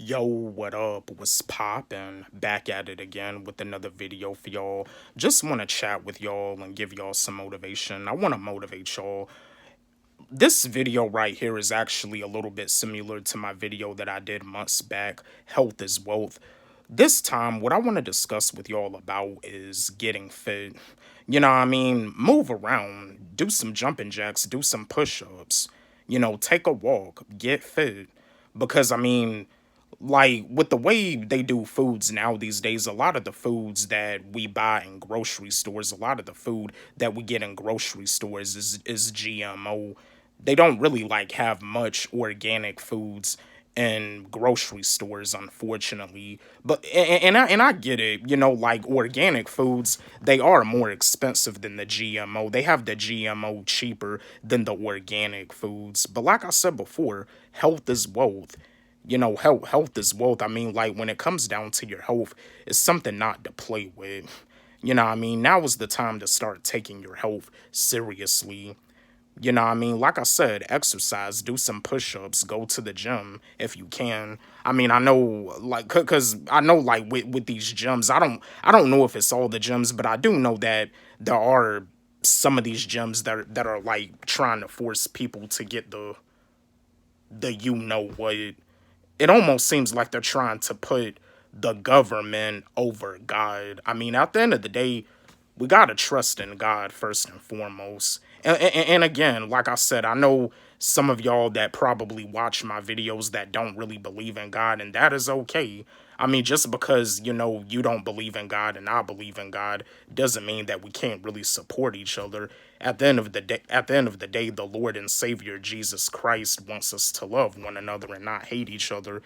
Yo, what up? What's poppin'? Back at it again with another video for y'all. Just want to chat with y'all and give y'all some motivation. I want to motivate y'all. This video right here is actually a little bit similar to my video that I did months back, Health is Wealth. This time, what I want to discuss with y'all about is getting fit. You know what I mean? Move around, do some jumping jacks, do some push ups, take a walk, get fit. Because, I mean, like with the way they do foods now these days, a lot of the foods that we buy in grocery stores, a lot of the food that we get in grocery stores is GMO. They don't really like have much organic foods in grocery stores, unfortunately. But and I get it, like organic foods, they are more expensive than the GMO. They have the GMO cheaper than the organic foods. But like I said before, health is wealth. Health is wealth. I mean, like when it comes down to your health, it's something not to play with. You know what I mean? Now is the time to start taking your health seriously. You know what I mean? Like I said, exercise, do some push-ups, go to the gym if you can. I mean, I know like cuz I know like with these gyms, I don't know if it's all the gyms, but I do know that there are some of these gyms that are like trying to force people to get the you know what. It almost seems like they're trying to put the government over God. I mean, at the end of the day, we gotta trust in God first and foremost. And again, like I said, I know some of y'all that probably watch my videos that don't really believe in God, and that is okay. I mean, just because, you don't believe in God and I believe in God doesn't mean that we can't really support each other. At the end of the day, the Lord and Savior Jesus Christ wants us to love one another and not hate each other.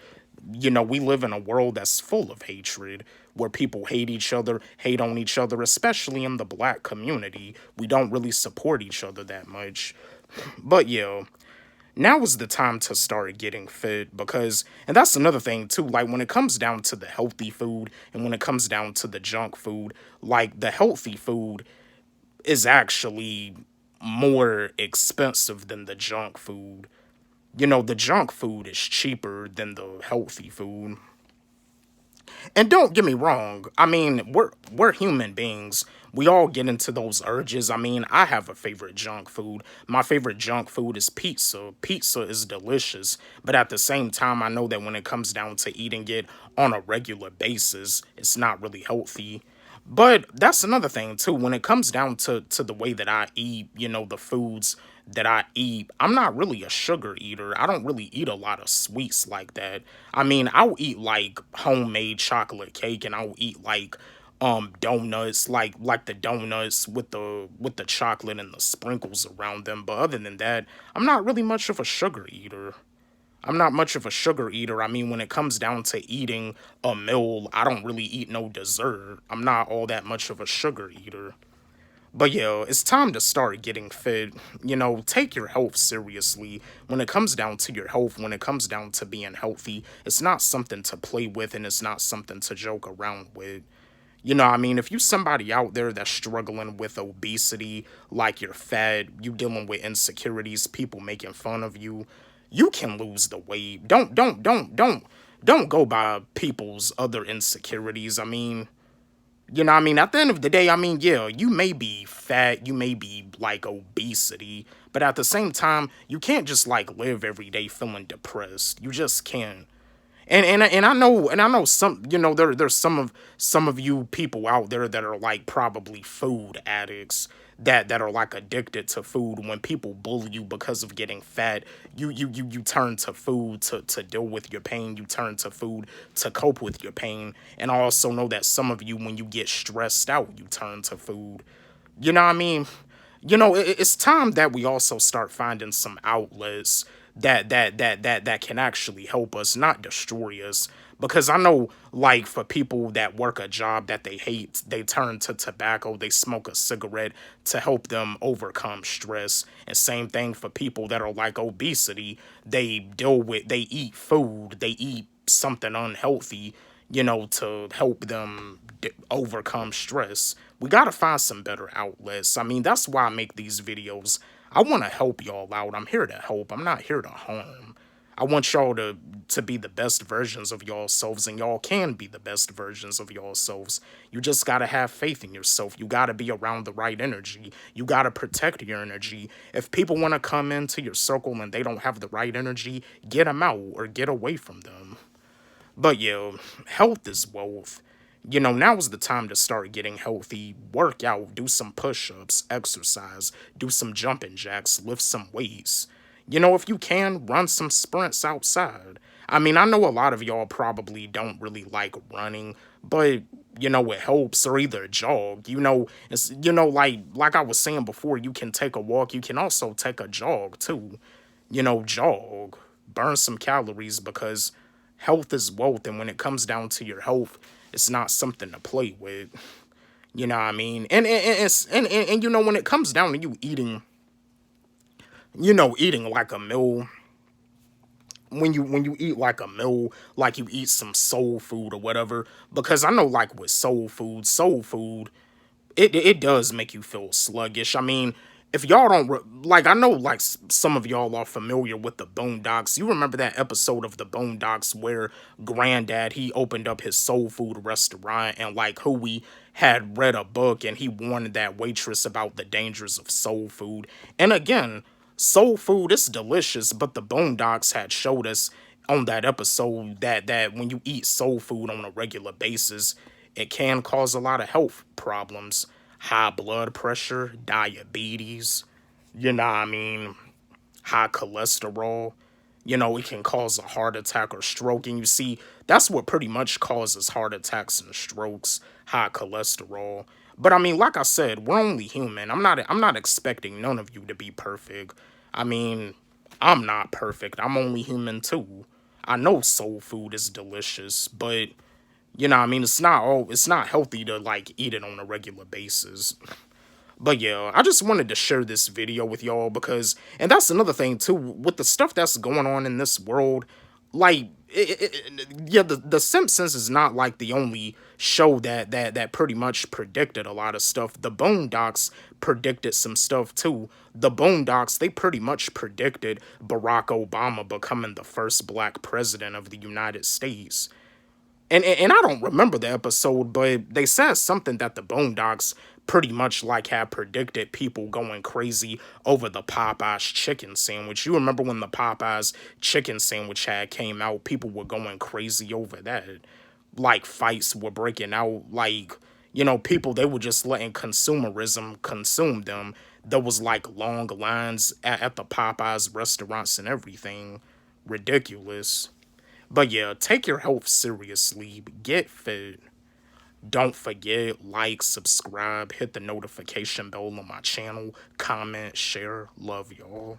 We live in a world that's full of hatred, where people hate each other, hate on each other, especially in the black community. We don't really support each other that much. But yeah, now is the time to start getting fit because, and that's another thing too, like when it comes down to the healthy food and when it comes down to the junk food, like the healthy food is actually more expensive than the junk food. The junk food is cheaper than the healthy food. And don't get me wrong. I mean, we're human beings. We all get into those urges. I mean, I have a favorite junk food. My favorite junk food is pizza. Pizza is delicious, but at the same time, I know that when it comes down to eating it on a regular basis, it's not really healthy. But that's another thing too. When it comes down to the way that I eat, the foods that I eat, I'm not really a sugar eater. I don't really eat a lot of sweets like that. I mean, I'll eat like homemade chocolate cake and I'll eat like donuts, like the donuts with the chocolate and the sprinkles around them. But other than that, I'm not really much of a sugar eater. I'm not much of a sugar eater. I mean, when it comes down to eating a meal, I don't really eat no dessert. I'm not all that much of a sugar eater. But yeah, it's time to start getting fit. Take your health seriously. When it comes down to your health, when it comes down to being healthy, it's not something to play with and it's not something to joke around with. I mean, if you somebody out there that's struggling with obesity, like you're fat, you dealing with insecurities, people making fun of you, you can lose the weight. Don't go by people's other insecurities. I mean, what I mean? At the end of the day, I mean, yeah, you may be fat, you may be like obesity, but at the same time, you can't just like live every day feeling depressed. You just can't. And I know some there's some of you people out there that are like probably food addicts that are like addicted to food. When people bully you because of getting fat, you turn to food to deal with your pain. You turn to food to cope with your pain. And I also know that some of you, when you get stressed out, you turn to food. You know what I mean? It's time that we also start finding some outlets that can actually help us, not destroy us. Because I know, like, for people that work a job that they hate, they turn to tobacco, they smoke a cigarette to help them overcome stress. And same thing for people that are like obesity, they eat food, they eat something unhealthy, to help them overcome stress. We got to find some better outlets. I mean, that's why I make these videos. I want to help y'all out. I'm here to help. I'm not here to harm. I want y'all to be the best versions of yourselves, and y'all can be the best versions of yourselves. You just gotta have faith in yourself. You gotta be around the right energy. You gotta protect your energy. If people want to come into your circle and they don't have the right energy, get them out or get away from them. But yeah, health is wealth. Now is the time to start getting healthy. Work out, do some push ups, exercise, do some jumping jacks, lift some weights. If you can, run some sprints outside. I mean, I know a lot of y'all probably don't really like running, but it helps. Or either jog. Like I was saying before, you can take a walk, you can also take a jog too. Jog, burn some calories, because health is wealth, and when it comes down to your health, it's not something to play with. You know what I mean? And when it comes down to you eating, eating like a meal, when you eat like a meal, like you eat some soul food or whatever, because I know, like, with soul food, it does make you feel sluggish. I mean, if y'all don't like, I know, like, some of y'all are familiar with the Boondocks. You remember that episode of the Boondocks where Granddad, he opened up his soul food restaurant, and like Huey had read a book and he warned that waitress about the dangers of soul food. And again, soul food is delicious, but the Boondocks had showed us on that episode that when you eat soul food on a regular basis, it can cause a lot of health problems. High blood pressure, diabetes, you know what I mean, high cholesterol. It can cause a heart attack or stroke. And you see, that's what pretty much causes heart attacks and strokes, high cholesterol. But I mean, like I said, we're only human. I'm not expecting none of you to be perfect. I mean, I'm not perfect. I'm only human too. I know soul food is delicious, but I mean, it's not healthy to like eat it on a regular basis. But yeah, I just wanted to share this video with y'all because, and that's another thing too, with the stuff that's going on in this world, like, yeah, the Simpsons is not like the only show that pretty much predicted a lot of stuff. The Boondocks predicted some stuff too. The Boondocks, they pretty much predicted Barack Obama becoming the first black president of the United States. And I don't remember the episode, but they said something that the Boondocks pretty much like had predicted people going crazy over the Popeyes chicken sandwich. You remember when the Popeyes chicken sandwich had came out, people were going crazy over that. Like, fights were breaking out, like, people, they were just letting consumerism consume them. There was like long lines at the Popeyes restaurants and everything. Ridiculous. But yeah, take your health seriously. Get fit. Don't forget, like, subscribe, hit the notification bell on my channel, comment, share. Love y'all.